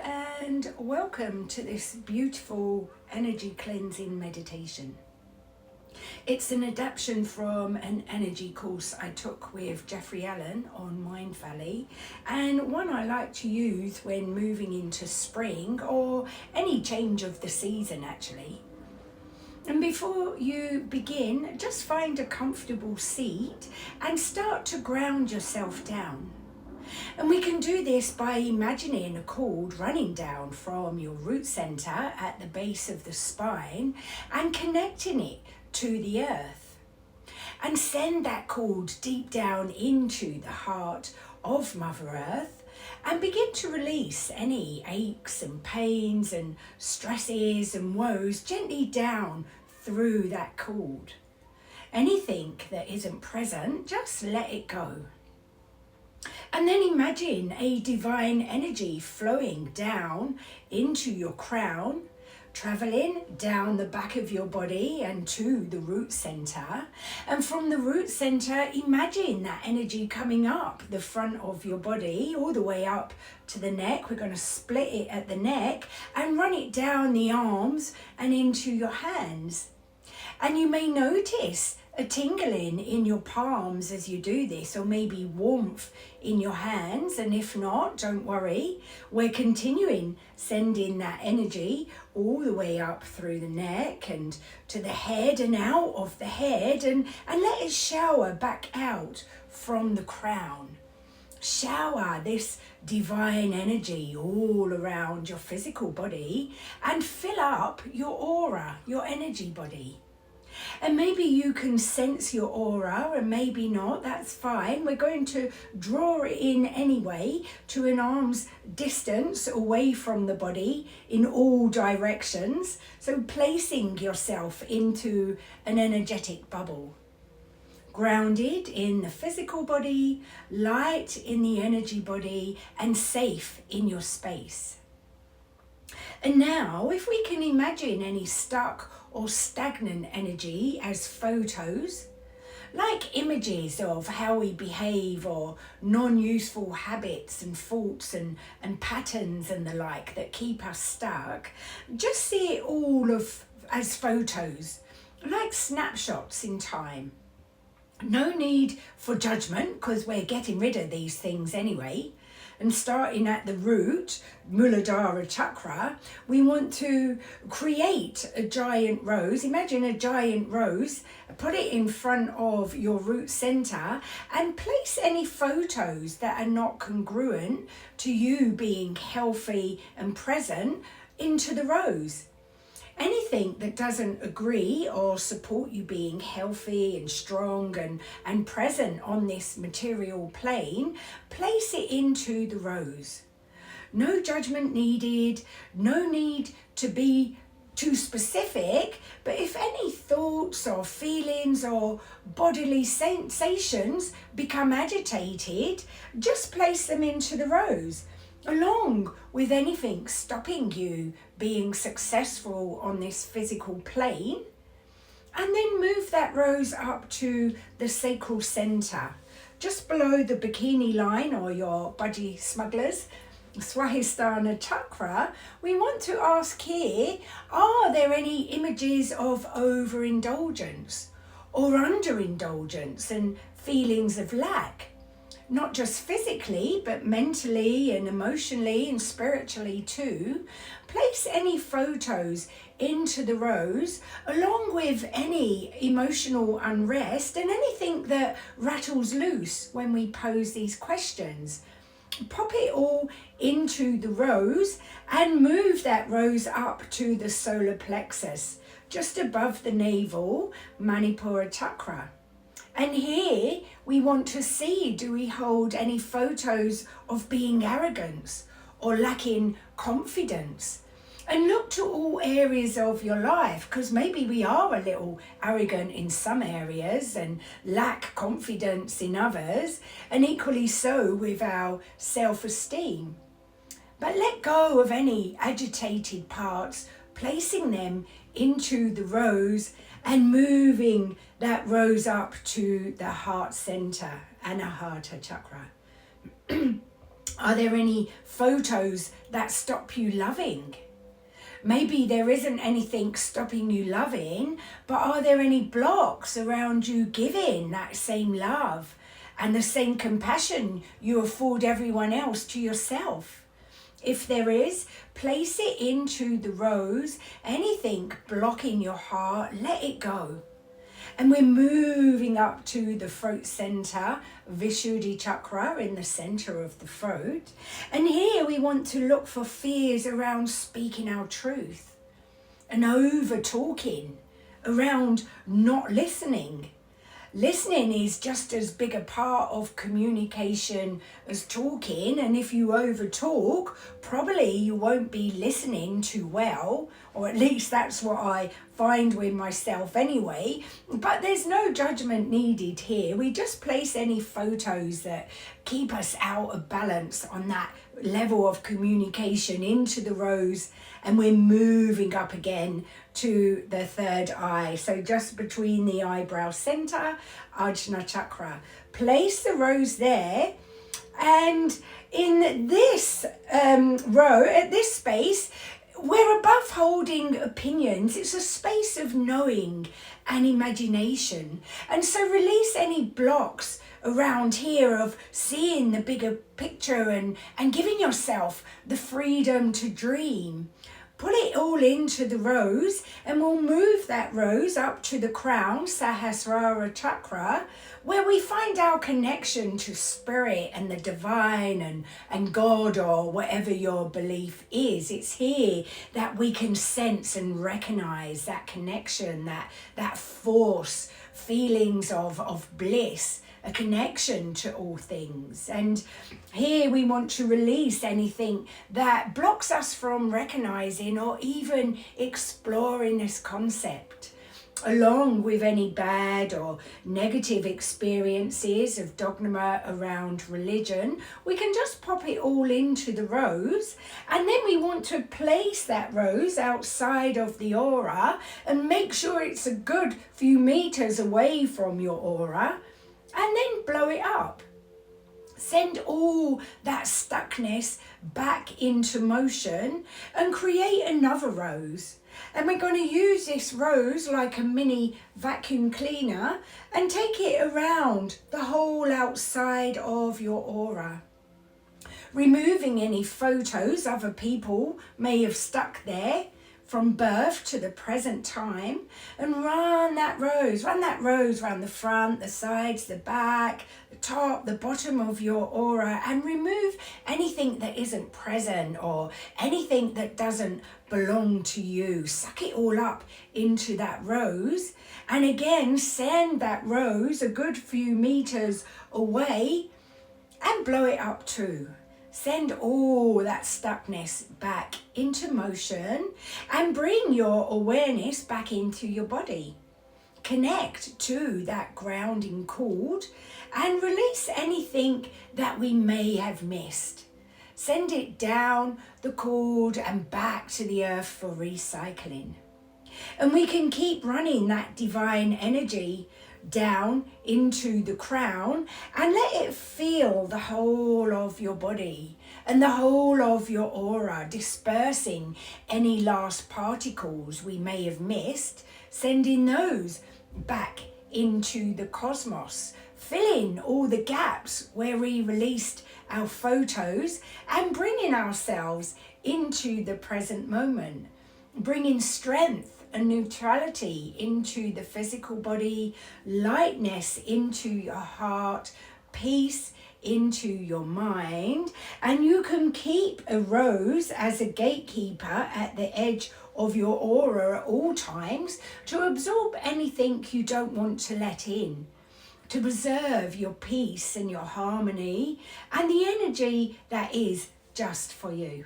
and welcome to this beautiful energy cleansing meditation. It's an adaptation from an energy course I took with Jeffrey Allen on Mind Valley, and one I like to use when moving into spring or any change of the season actually. And before you begin, just find a comfortable seat and start to ground yourself down. And we can do this by imagining a cord running down from your root center at the base of the spine and connecting it to the earth. And send that cord deep down into the heart of Mother Earth and begin to release any aches and pains and stresses and woes gently down through that cord. Anything that isn't present, just let it go. And then imagine a divine energy flowing down into your crown, traveling down the back of your body and to the root center. And from the root center, imagine that energy coming up the front of your body, all the way up to the neck. We're going to split it at the neck and run it down the arms and into your hands. And you may notice a tingling in your palms as you do this, or maybe warmth in your hands. And if not, don't worry, we're continuing sending that energy all the way up through the neck and to the head and out of the head, and let it shower back out from the crown. Shower this divine energy all around your physical body and fill up your aura, your energy body. And maybe you can sense your aura and maybe not, that's fine. We're going to draw it in anyway to an arm's distance away from the body in all directions. So placing yourself into an energetic bubble. Grounded in the physical body, light in the energy body, and safe in your space. And now, if we can imagine any stuck or stagnant energy as photos, like images of how we behave or non-useful habits and faults and patterns and the like that keep us stuck, just see it all as photos, like snapshots in time. No need for judgment because we're getting rid of these things anyway. And starting at the root, Muladhara Chakra, we want to create a giant rose. Imagine a giant rose, put it in front of your root center and place any photos that are not congruent to you being healthy and present into the rose. Anything that doesn't agree or support you being healthy and strong and present on this material plane, place it into the rose. No judgment needed, no need to be too specific, but if any thoughts or feelings or bodily sensations become agitated, just place them into the rose, along with anything stopping you being successful on this physical plane. And then move that rose up to the sacral center, just below the bikini line or your budgie smugglers, Swahisthana chakra. We want to ask here, are there any images of overindulgence or underindulgence and feelings of lack? Not just physically, but mentally and emotionally and spiritually too. Place any photos into the rose, along with any emotional unrest and anything that rattles loose when we pose these questions. Pop it all into the rose and move that rose up to the solar plexus, just above the navel, Manipura chakra. And here we want to see, do we hold any photos of being arrogant or lacking confidence? And look to all areas of your life, because maybe we are a little arrogant in some areas and lack confidence in others, and equally so with our self-esteem. But let go of any agitated parts, placing them into the rose and moving that rose up to the heart center, Anahata chakra. Are there any photos that stop you loving? Maybe there isn't anything stopping you loving, but are there any blocks around you giving that same love and the same compassion you afford everyone else to yourself? If there is, place it into the rose. Anything blocking your heart, let it go. And we're moving up to the throat center, Vishuddhi Chakra in the center of the throat. And here we want to look for fears around speaking our truth and over talking, around not listening. Listening is just as big a part of communication as talking, and if you over talk, probably you won't be listening too well, or at least that's what I find with myself anyway. But there's no judgment needed here. We just place any photos that keep us out of balance on that level of communication into the rose, and we're moving up again to the third eye. So just between the eyebrow center, Ajna Chakra. Place the rose there, and in this row, at this space, we're above holding opinions. It's a space of knowing and imagination. And so release any blocks around here of seeing the bigger picture and giving yourself the freedom to dream. Put it all into the rose, and we'll move that rose up to the crown, Sahasrara Chakra, where we find our connection to spirit and the divine and God, or whatever your belief is. It's here that we can sense and recognize that connection, that force, feelings of bliss, a connection to all things. And here we want to release anything that blocks us from recognizing or even exploring this concept, along with any bad or negative experiences of dogma around religion. We can just pop it all into the rose, and then we want to place that rose outside of the aura and make sure it's a good few meters away from your aura, and then blow it up. Send all that stuckness back into motion and create another rose. And we're going to use this rose like a mini vacuum cleaner and take it around the whole outside of your aura, removing any photos other people may have stuck there from birth to the present time, and run that rose around the front, the sides, the back, the top, the bottom of your aura, and remove anything that isn't present or anything that doesn't belong to you. Suck it all up into that rose, and again send that rose a good few meters away and blow it up too. Send all that stuckness back into motion and bring your awareness back into your body. Connect to that grounding cord and release anything that we may have missed. Send it down the cord and back to the earth for recycling. And we can keep running that divine energy down into the crown and let it feel the whole of your body and the whole of your aura, dispersing any last particles we may have missed, sending those back into the cosmos, filling all the gaps where we released our photos and bringing ourselves into the present moment, bringing strength and neutrality into the physical body, lightness into your heart, peace into your mind. And you can keep a rose as a gatekeeper at the edge of your aura at all times to absorb anything you don't want to let in, to preserve your peace and your harmony and the energy that is just for you.